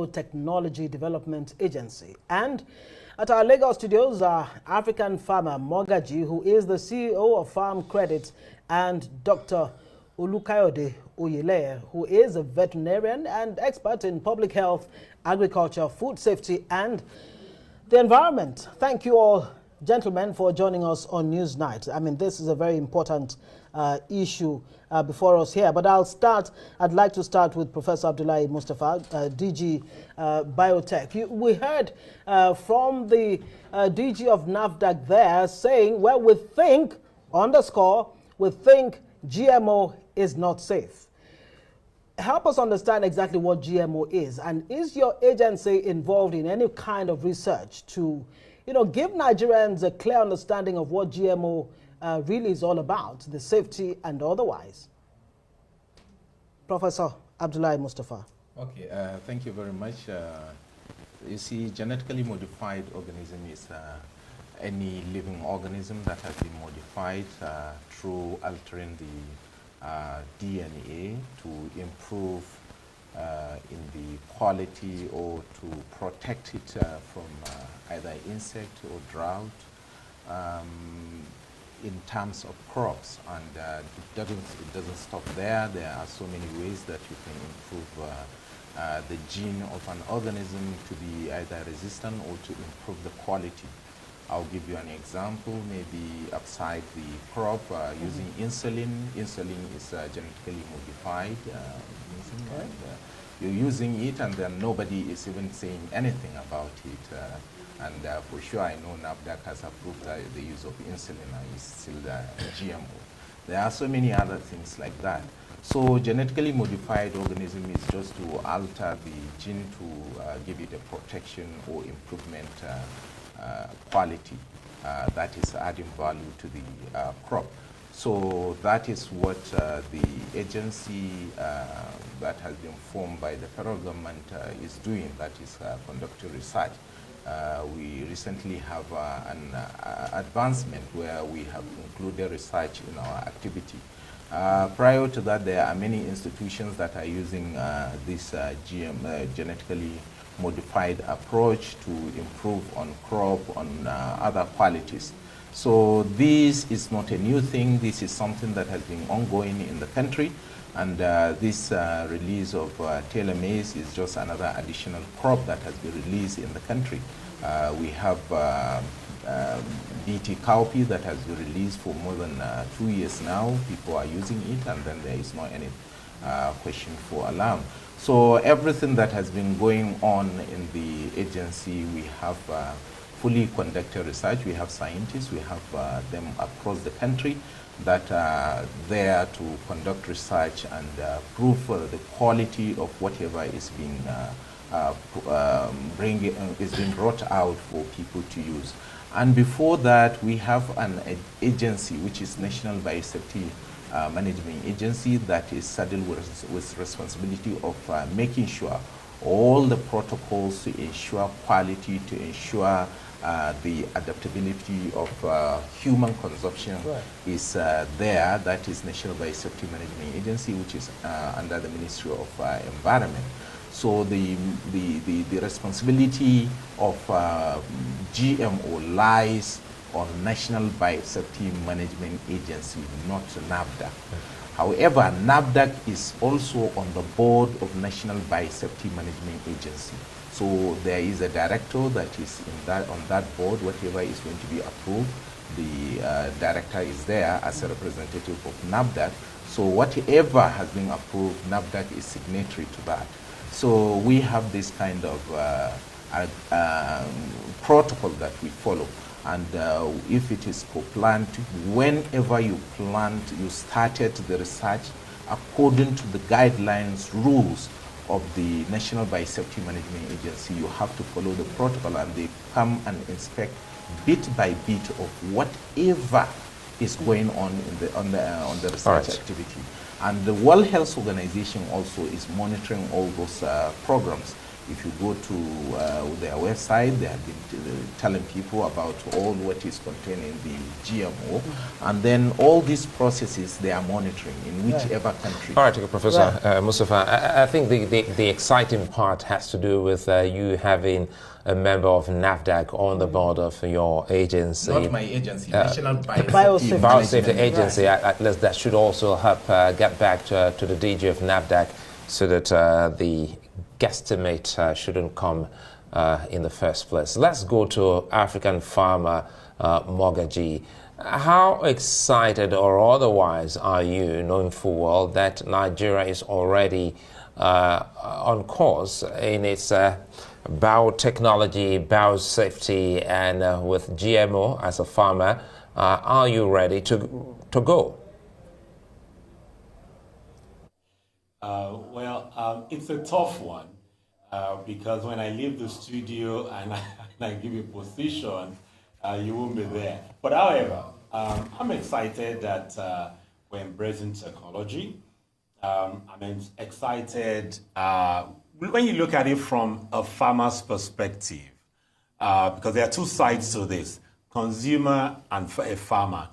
Technology Development Agency. And at our Lagos studios are African Farmer Mogaji, who is the CEO of Farm Credit, and Dr. Olukayode Oyeleye, who is a veterinarian and expert in public health, agriculture, food safety, and the environment. Thank you all, gentlemen, for joining us on Newsnight. I mean, this is a very important issue before us here. But I'd like to start with Professor Abdullahi Mustapha, DG Biotech. We heard from the DG of NAFDAC there saying, well, we think GMO is not safe. Help us understand exactly what GMO is, and is your agency involved in any kind of research to, give Nigerians a clear understanding of what GMO really is all about, the safety and otherwise? Professor Abdullahi Mustapha. Okay, thank you very much. You see, genetically modified organism is any living organism that has been modified through altering the DNA to improve in the quality or to protect it from either insect or drought in terms of crops. And it doesn't stop there. There are so many ways that you can improve the gene of an organism to be either resistant or to improve the quality. I'll give you an example, maybe upside the crop using insulin. Insulin is genetically modified. You're using it and then nobody is even saying anything about it. And for sure I know NAFDAC has approved the use of insulin and it's still GMO. There are so many other things like that. So genetically modified organism is just to alter the gene to give it a protection or improvement quality that is adding value to the crop. So that is what the agency that has been formed by the federal government is doing, that is conducting research. We recently have an advancement where we have concluded research in our activity. Prior to that, there are many institutions that are using this genetically modified approach to improve on crop, on other qualities. So this is not a new thing. This is something that has been ongoing in the country. And this release of tailor maize is just another additional crop that has been released in the country. We have BT cowpea that has been released for more than 2 years now. People are using it, and then there is no any question for alarm. So everything that has been going on in the agency, we have fully conducted research. We have scientists, we have them across the country that are there to conduct research and prove the quality of whatever is being being brought out for people to use. And before that, we have an agency which is National Biosafety Management Agency that is saddled with responsibility of making sure all the protocols to ensure quality, to ensure the adaptability of human consumption is there. That is National Biosafety Management Agency, which is under the Ministry of Environment. So the responsibility of GMO lies on National Biosafety Management Agency, not NAFDAC. However, NAFDAC is also on the board of National Biosafety Management Agency. So there is a director that is on that board. Whatever is going to be approved, the director is there as a representative of NAFDAC. So whatever has been approved, NAFDAC is signatory to that. So we have this kind of protocol that we follow. And if it is for plant, whenever you plant, you started the research according to the guidelines, rules of the National Biosafety Management Agency. You have to follow the protocol, and they come and inspect bit by bit of whatever is going on in on the research activity. And the World Health Organization also is monitoring all those programs. If you go to their website, they have been telling people about all what is contained in the GMO, and then all these processes they are monitoring in whichever country. All right, Professor Mustapha, I think the exciting part has to do with you having a member of NAFDAC on the board of your agency. Not my agency, National Biosafety Agency. Right. At least that should also help get back to the DG of NAFDAC so that the guesstimate shouldn't come in the first place. Let's go to African Farmer Mogaji. How excited or otherwise are you, knowing full well that Nigeria is already on course in its biotechnology, biosafety, and with GMO as a farmer? Are you ready to go? It's a tough one because when I leave the studio and I give you a position, you won't be there. But however, I'm excited that we're embracing technology. I'm excited when you look at it from a farmer's perspective, because there are two sides to this, consumer and a farmer.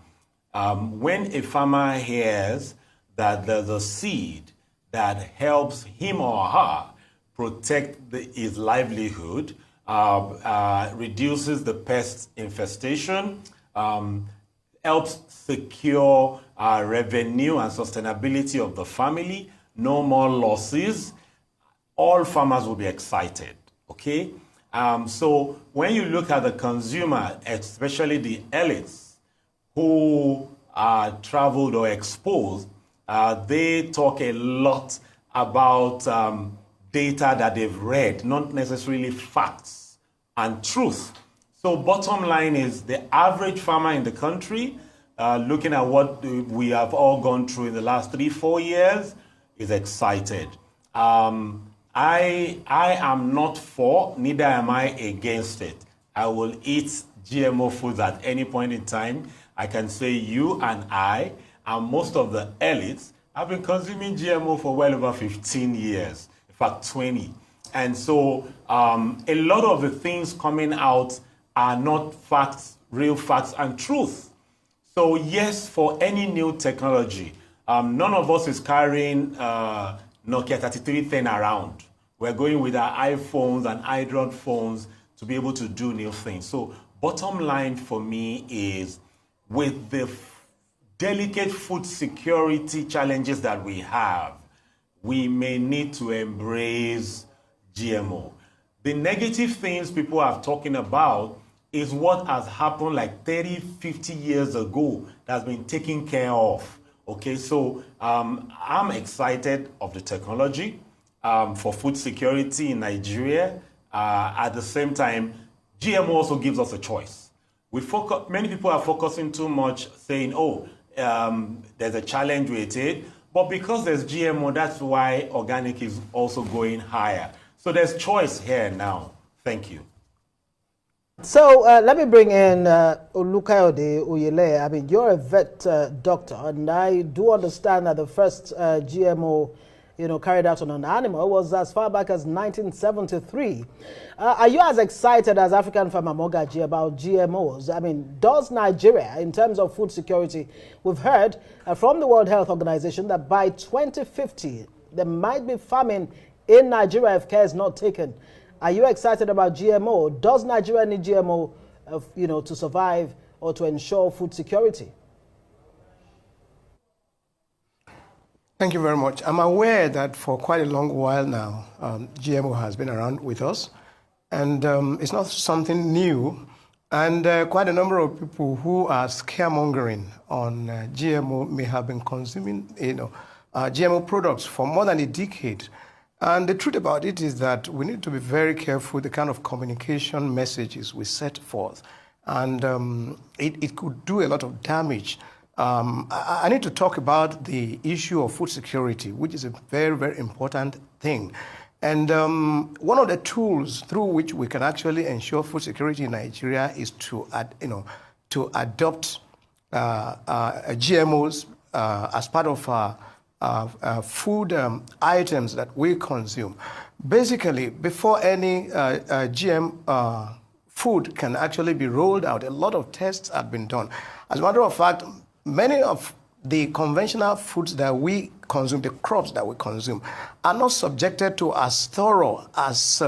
When a farmer hears that there's a seed that helps him or her protect his livelihood, reduces the pest infestation, helps secure revenue and sustainability of the family, no more losses, all farmers will be excited, okay? So when you look at the consumer, especially the elites who are traveled or exposed, they talk a lot about data that they've read, not necessarily facts and truth. So bottom line is the average farmer in the country, looking at what we have all gone through in the last 3-4 years, is excited. I am not for, neither am I against it. I will eat GMO foods at any point in time. I can say you and I, and most of the elites, have been consuming GMO for well over 15 years, in fact 20. And so a lot of the things coming out are not facts, real facts and truth. So yes, for any new technology, none of us is carrying Nokia 3310 around. We're going with our iPhones and Android phones to be able to do new things. So bottom line for me is, with the delicate food security challenges that we have, we may need to embrace GMO. The negative things people are talking about is what has happened like 30, 50 years ago that's been taken care of. Okay, so I'm excited of the technology for food security in Nigeria. At the same time, GMO also gives us a choice. Many people are focusing too much, saying, oh, there's a challenge with it. But because there's GMO, that's why organic is also going higher. So there's choice here now. Thank you. So let me bring in Olukayode Oyeleye. I mean, you're a vet doctor, and I do understand that the first GMO, carried out on an animal was as far back as 1973. Are you as excited as African Farmer Mogaji about GMOs? I mean, does Nigeria, in terms of food security, we've heard from the World Health Organization that by 2050, there might be famine in Nigeria if care is not taken. Are you excited about GMO? Does Nigeria need GMO, to survive or to ensure food security? Thank you very much. I'm aware that for quite a long while now, GMO has been around with us, and it's not something new. And quite a number of people who are scaremongering on GMO may have been consuming, GMO products for more than a decade. And the truth about it is that we need to be very careful the kind of communication messages we set forth. And it could do a lot of damage. I need to talk about the issue of food security, which is a very, very important thing. And one of the tools through which we can actually ensure food security in Nigeria is to adopt GMOs as part of food items that we consume. Basically, before any GM food can actually be rolled out, a lot of tests have been done. As a matter of fact, many of the conventional foods that we consume, the crops that we consume, are not subjected to as thorough as,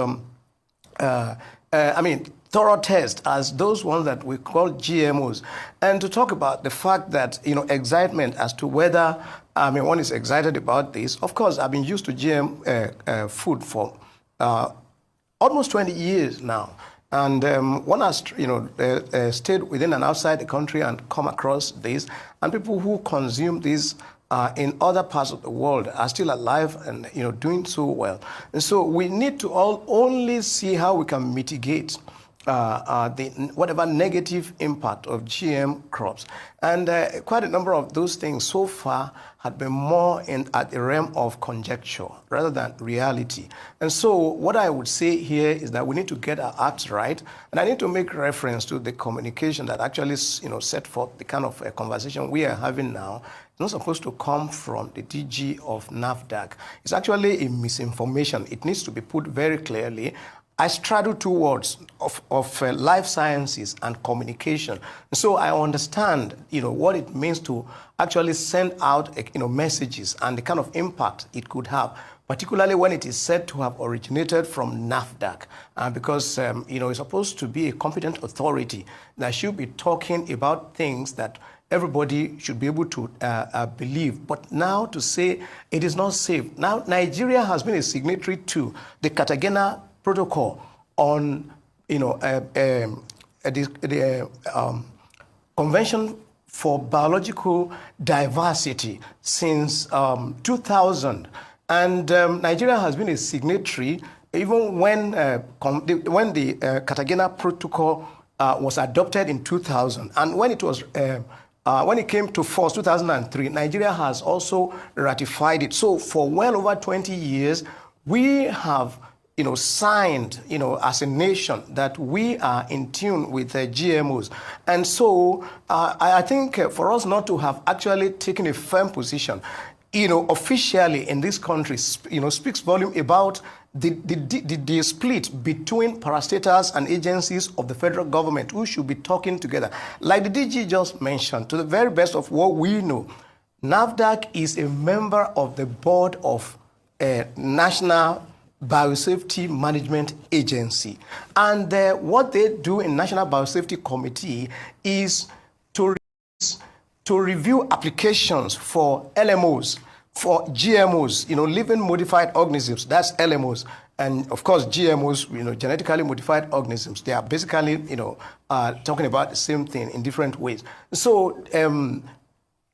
thorough tests as those ones that we call GMOs. And to talk about the fact that, excitement as to whether, one is excited about this, of course, I've been used to GM food for almost 20 years now. And one has, stayed within and outside the country and come across this, and people who consume this in other parts of the world are still alive and, doing so well. And so we need to only see how we can mitigate whatever negative impact of GM crops. And quite a number of those things so far had been more at the realm of conjecture rather than reality. And so what I would say here is that we need to get our acts right. And I need to make reference to the communication that actually set forth the kind of conversation we are having now. It's not supposed to come from the DG of NAFDAC. It's actually a misinformation. It needs to be put very clearly. I straddle two words of life sciences and communication. So I understand, what it means to actually send out, messages and the kind of impact it could have, particularly when it is said to have originated from NAFDAC, because, it's supposed to be a competent authority that should be talking about things that everybody should be able to believe. But now to say it is not safe. Now, Nigeria has been a signatory to the Cartagena Protocol on, the Convention for Biological Diversity since 2000. And Nigeria has been a signatory even when the Cartagena Protocol was adopted in 2000. And when it was when it came to force, 2003, Nigeria has also ratified it. So for well over 20 years, we have signed, as a nation that we are in tune with GMOs. And so I think for us not to have actually taken a firm position, officially in this country, speaks volume about the split between parastatals and agencies of the federal government who should be talking together. Like the DG just mentioned, to the very best of what we know, NAFDAC is a member of the board of National Biosafety Management Agency. And what they do in National Biosafety Committee is to review applications for LMOs, for GMOs, living modified organisms, that's LMOs. And of course, GMOs, genetically modified organisms, they are basically, talking about the same thing in different ways. So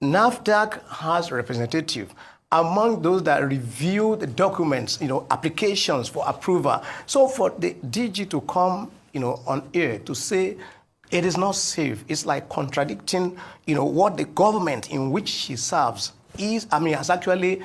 NAFDAC has representative among those that review the documents, applications for approval. So for the DG to come, on air to say it is not safe, it's like contradicting, what the government in which she serves has actually,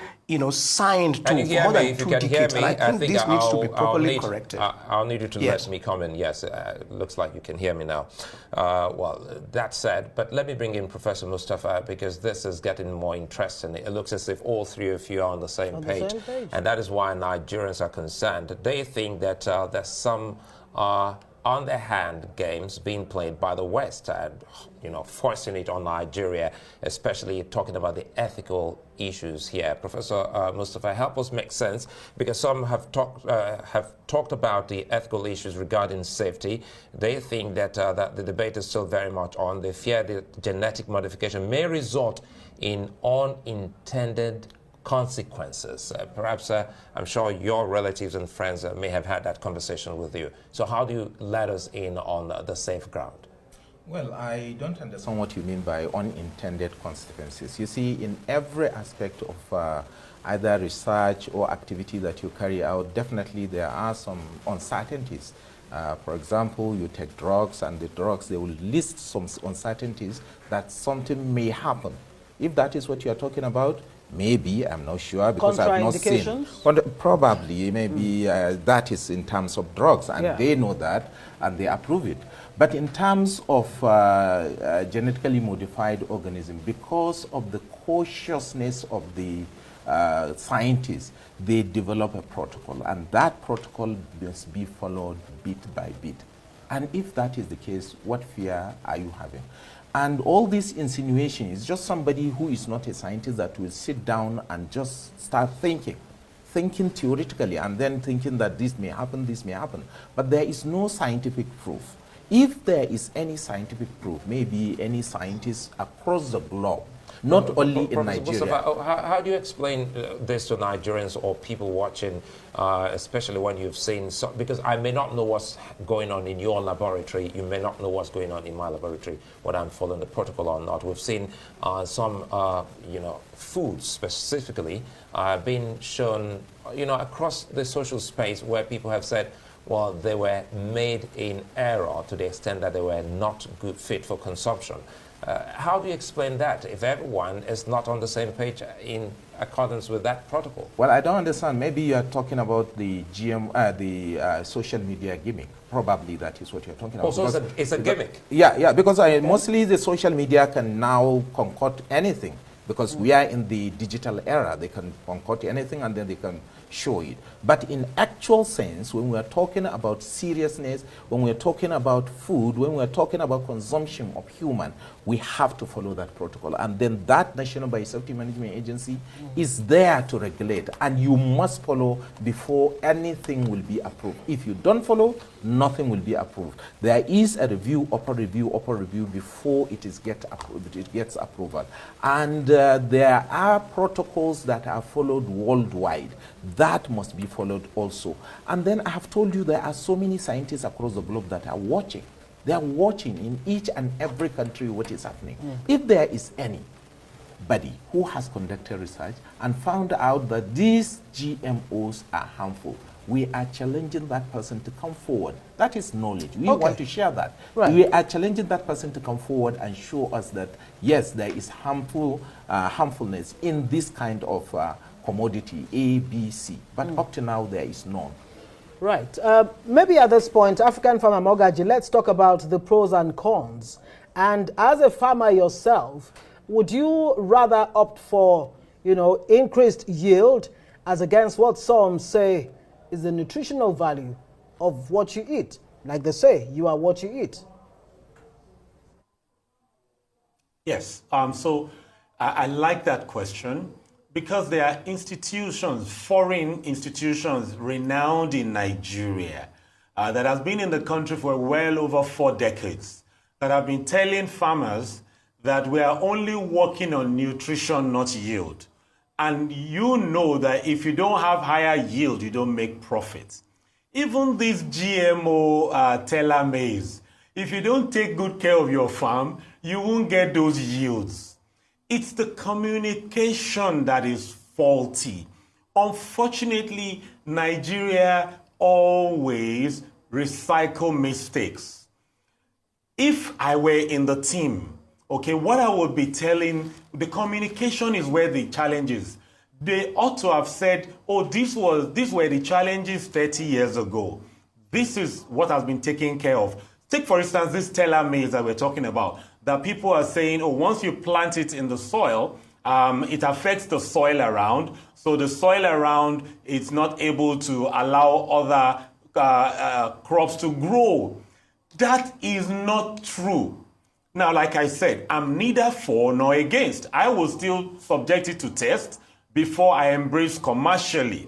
signed to for more than 2 decades. And I think this needs to be properly corrected. I'll need you to let me come in. Yes, looks like you can hear me now. Well, that said, but let me bring in Professor Mustapha, because this is getting more interesting. It looks as if all three of you are on the same page. And that is why Nigerians are concerned. They think that there's some on-the-hand games being played by the West and, forcing it on Nigeria, especially talking about the ethical issues here. Professor Mustapha, help us make sense, because some have talked about the ethical issues regarding safety. They think that, that the debate is still very much on. They fear that genetic modification may result in unintended consequences. Perhaps I'm sure your relatives and friends may have had that conversation with you. So how do you let us in on the safe ground? Well, I don't understand what you mean by unintended consequences. You see, in every aspect of either research or activity that you carry out, definitely there are some uncertainties. For example, you take drugs, and the drugs, they will list some uncertainties that something may happen. If that is what you are talking about, maybe, I'm not sure, because I've not seen. But probably, maybe that is in terms of drugs, and they know that, and they approve it. But in terms of genetically modified organism, because of the cautiousness of the scientists, they develop a protocol, and that protocol must be followed bit by bit. And if that is the case, what fear are you having? And all this insinuation is just somebody who is not a scientist that will sit down and just start thinking theoretically, and then thinking that this may happen, this may happen. But there is no scientific proof. If there is any scientific proof, maybe any scientist across the globe, not only in Nigeria. Mustapha, how do you explain this to Nigerians or people watching, especially when you've seen, because I may not know what's going on in your laboratory, you may not know what's going on in my laboratory, whether I'm following the protocol or not. We've seen some, foods specifically being shown, across the social space where people have said, well, they were made in error to the extent that they were not good fit for consumption. How do you explain that if everyone is not on the same page in accordance with that protocol? Well, I don't understand. Maybe you are talking about the social media gimmick. Probably that is what you're talking about. So it's a gimmick? Yeah, because mostly the social media can now concoct anything, because we are in the digital era. They can concoct anything and then they can show it. But in actual sense, when we are talking about seriousness, when we are talking about food, when we are talking about consumption of human, we have to follow that protocol. And then that National Biosafety Management Agency is there to regulate, and you must follow before anything will be approved. If you don't follow, nothing will be approved. There is a review, upper review before it gets approval. And there are protocols that are followed worldwide. That must be followed also. And then I have told you there are so many scientists across the globe that are watching. They are watching in each and every country what is happening. If there is anybody who has conducted research and found out that these GMOs are harmful, we are challenging that person to come forward. That is knowledge. We want to share that. Right. We are challenging that person to come forward and show us that, yes, there is harmfulness in this kind of commodity, A, B, C. But up to now, there is none. Right. Maybe at this point, African Farmer Mogaji, let's talk about the pros and cons. And as a farmer yourself, would you rather opt for, increased yield as against what some say is the nutritional value of what you eat? Like they say, you are what you eat. Yes. So I like that question, because there are institutions, foreign institutions renowned in Nigeria that has been in the country for well over 4 decades, that have been telling farmers that we are only working on nutrition, not yield. And you know that if you don't have higher yield, you don't make profit. Even this GMO teller maize, if you don't take good care of your farm, you won't get those yields. It's the communication that is faulty. Unfortunately, Nigeria always recycle mistakes. If I were in the team, what I would be telling, the communication is where the challenge is. They ought to have said, these were the challenges 30 years ago. This is what has been taken care of. Take, for instance, this teller maize that we're talking about, that people are saying, once you plant it in the soil, it affects the soil around. So the soil around is not able to allow other crops to grow. That is not true. Now, like I said, I'm neither for nor against. I will still subject it to test before I embrace commercially,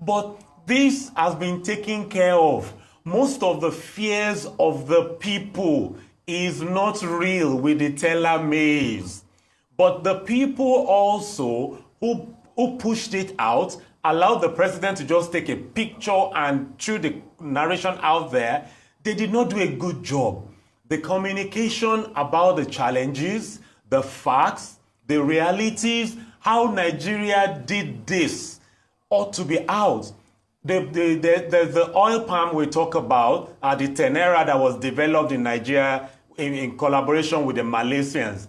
But this has been taken care of. Most of the fears of the people is not real with the teller maize. But the people also who pushed it out, allowed the president to just take a picture and threw the narration out there, they did not do a good job. The communication about the challenges, the facts, the realities, how Nigeria did this ought to be out. The oil palm we talk about, the Tenera that was developed in Nigeria in collaboration with the Malaysians,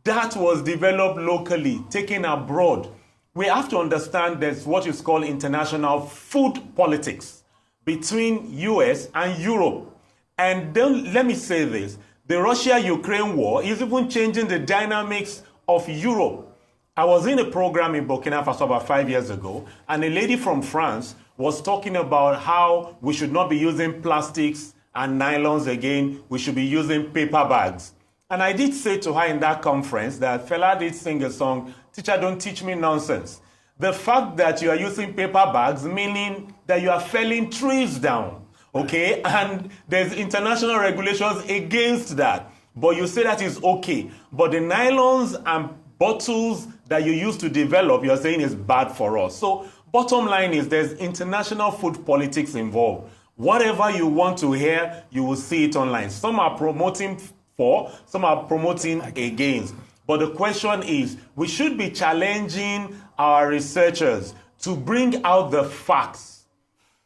that was developed locally, taken abroad. We have to understand there's what is called international food politics between US and Europe. And then let me say this, the Russia-Ukraine war is even changing the dynamics of Europe. I was in a program in Burkina Faso about 5 years ago, and a lady from France was talking about how we should not be using plastics and nylons again. We should be using paper bags. And I did say to her in that conference that fella did sing a song, "Teacher, don't teach me nonsense." The fact that you are using paper bags, meaning that you are felling trees down, okay? And there's international regulations against that. But you say that is okay. But the nylons and bottles that you use to develop, you're saying is bad for us. So bottom line is there's international food politics involved. Whatever you want to hear, you will see it online. Some are promoting for, some are promoting against. But the question is, we should be challenging our researchers to bring out the facts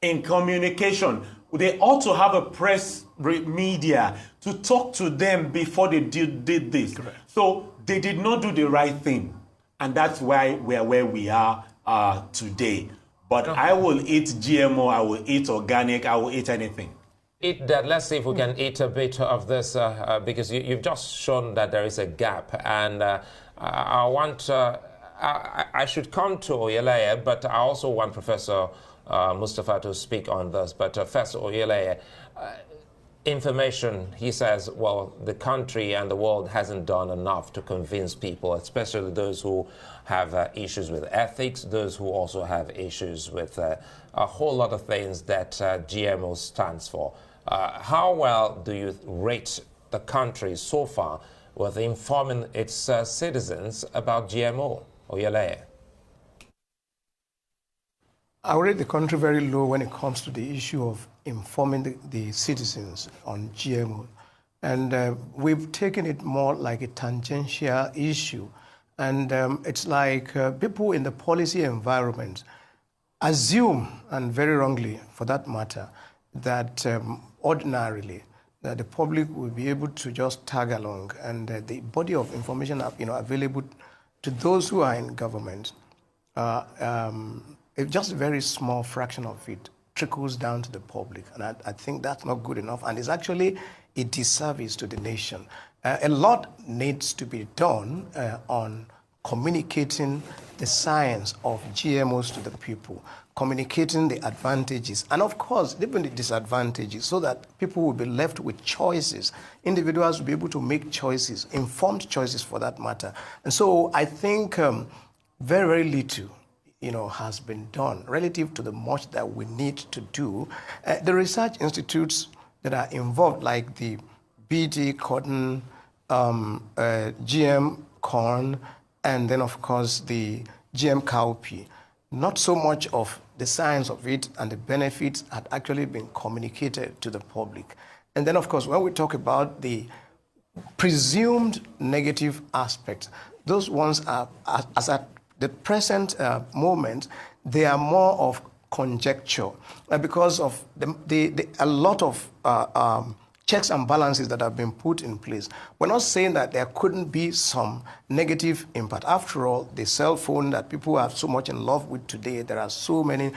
in communication. They ought to have a press media to talk to them before they did this. Correct. So they did not do the right thing. And that's why we are where we are today. But I will eat GMO, I will eat organic, I will eat anything. Eat that. Let's see if we can eat a bit of this, because you've just shown that there is a gap. And I want, I should come to Oyeleye, but I also want Professor Mustapha to speak on this. But Professor Oyeleye, information, he says, well, the country and the world hasn't done enough to convince people, especially those who have issues with ethics, those who also have issues with a whole lot of things that GMO stands for. How well do you rate the country so far with informing its citizens about GMO? Oyeleye. I rate the country very low when it comes to the issue of informing the citizens on GMO. And we've taken it more like a tangential issue. And it's like people in the policy environment assume, and very wrongly for that matter, that ordinarily that the public will be able to just tag along, and the body of information available to those who are in government, just a very small fraction of it trickles down to the public. And I think that's not good enough, and it's actually a disservice to the nation. A lot needs to be done on communicating the science of GMOs to the people, communicating the advantages, and of course, even the disadvantages, so that people will be left with choices. Individuals will be able to make choices, informed choices for that matter. And so I think very, very little has been done relative to the much that we need to do. The research institutes that are involved, like the BT cotton, GM corn, and then of course the GM cowpea, not so much of the science of it and the benefits had actually been communicated to the public. And then of course, when we talk about the presumed negative aspects, those ones are, as at the present moment, they are more of conjecture because of a lot of checks and balances that have been put in place. We're not saying that there couldn't be some negative impact. After all, the cell phone that people are so much in love with today, there are so many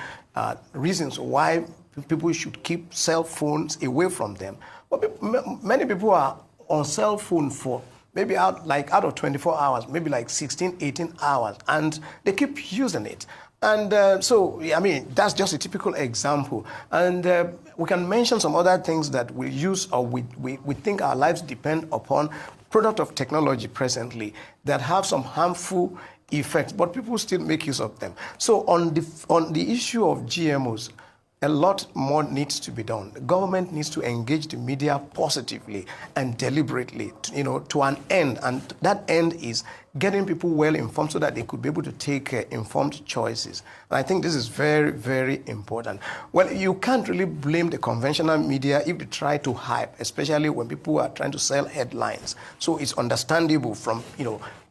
reasons why people should keep cell phones away from them. But many people are on cell phone for maybe out of 24 hours, maybe like 16, 18 hours, and they keep using it. And so, I mean, that's just a typical example. And we can mention some other things that we use or we think our lives depend upon, product of technology presently, that have some harmful effects, but people still make use of them. So on the issue of GMOs, a lot more needs to be done. The government needs to engage the media positively and deliberately, to an end. And that end is getting people well informed so that they could be able to take informed choices. And I think this is very, very important. Well, you can't really blame the conventional media if they try to hype, especially when people are trying to sell headlines. So it's understandable from,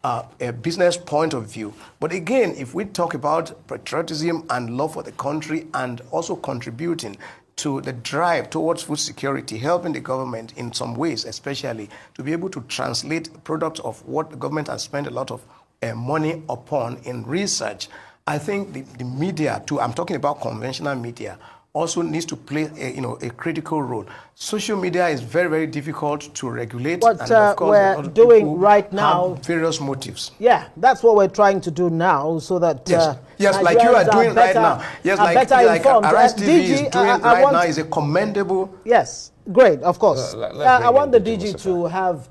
a business point of view. But again, if we talk about patriotism and love for the country and also contributing to the drive towards food security, helping the government in some ways, especially to be able to translate products of what the government has spent a lot of money upon in research, I think the media too, I'm talking about conventional media, also needs to play a critical role. Social media is very, very difficult to regulate. What and of course, a lot we're of doing people right now, have various motives. yeah, that's what we're trying to do now, so that Yes, like you are doing right now. Yes, like Arise TV is doing right now is a commendable. Yes, great, of course. I want the DG Mustapha to have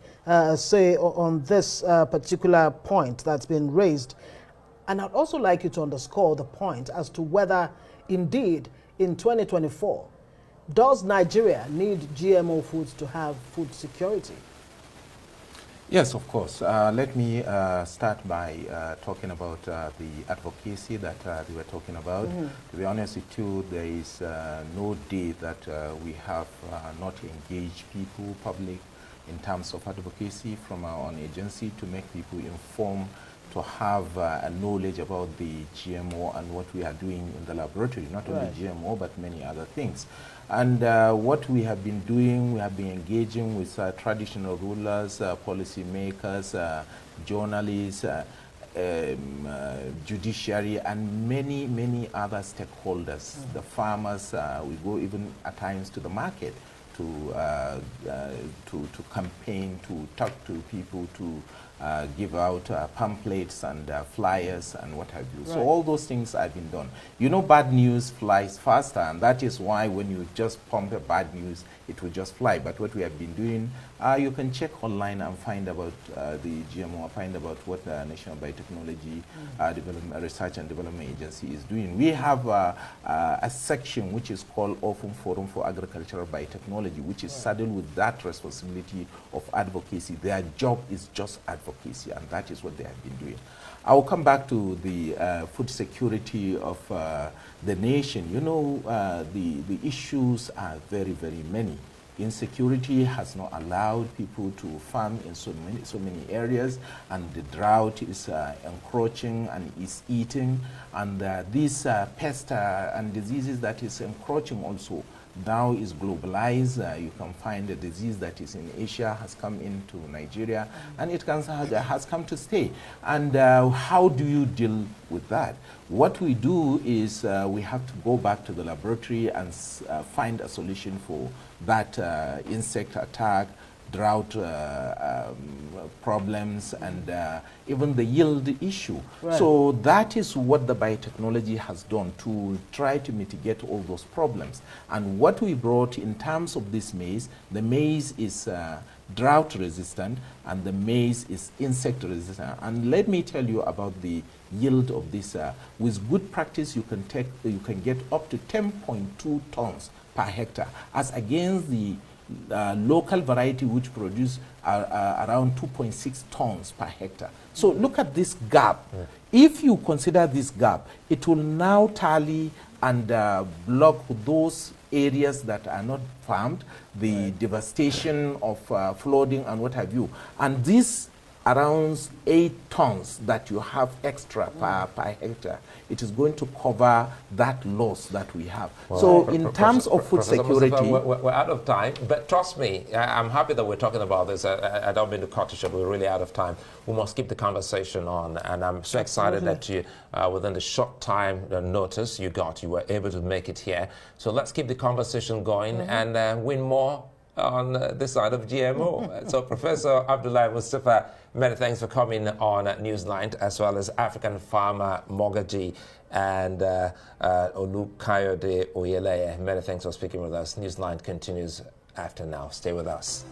say on this particular point that's been raised. And I'd also like you to underscore the point as to whether, indeed, in 2024, does Nigeria need GMO foods to have food security? Yes, of course. Let me start by talking about the advocacy that we were talking about. To be honest with you, there is no day that we have not engaged people, public, in terms of advocacy from our own agency to make people informed, to have a knowledge about the GMO and what we are doing in the laboratory, not only GMO, but many other things. And what we have been doing, we have been engaging with traditional rulers, policy makers, journalists, judiciary, and many, many other stakeholders. The farmers, we go even at times to the market to campaign, to talk to people, to give out pamphlets and flyers and what have you. So all those things have been done. You know, bad news flies faster, and that is why when you just pump a bad news, it will just fly. But what we have been doing, you can check online and find about the GMO, find about what the National Biotechnology Research and Development Agency is doing. We have a section which is called Open Forum for Agricultural Biotechnology, which is saddled with that responsibility of advocacy. Their job is just advocacy, and that is what they have been doing. I will come back to the food security of the nation. You know, the issues are very, very many. Insecurity has not allowed people to farm in so many areas, and the drought is encroaching and is eating, and these pests and diseases that is encroaching also now is globalized. You can find a disease that is in Asia has come into Nigeria, and it has come to stay. And how do you deal with that? What we do is we have to go back to the laboratory and find a solution for that insect attack, drought problems, and even the yield issue. So that is what the biotechnology has done to try to mitigate all those problems. And what we brought in terms of this maize, the maize is drought resistant and the maize is insect resistant. And let me tell you about the yield of this. With good practice, you can get up to 10.2 tons per hectare, as against the local variety which produce around 2.6 tons per hectare. So look at this gap. If you consider this gap, it will now tally and block those areas that are not farmed, the devastation of flooding and what have you. And this around 8 tons that you have extra per hectare, it is going to cover that loss that we have. Well, so in terms of food security... Mustapha, we're out of time, but trust me, I'm happy that we're talking about this. I don't mean to cut you short, we're really out of time. We must keep the conversation on, and I'm so excited that you, within the short time notice you were able to make it here. So let's keep the conversation going and win more on this side of GMO. So Professor Abdullahi Mustapha, many thanks for coming on Newsline, as well as African Farmer Mogaji and Olukayode Oyeleye. Many thanks for speaking with us. Newsline continues after now. Stay with us.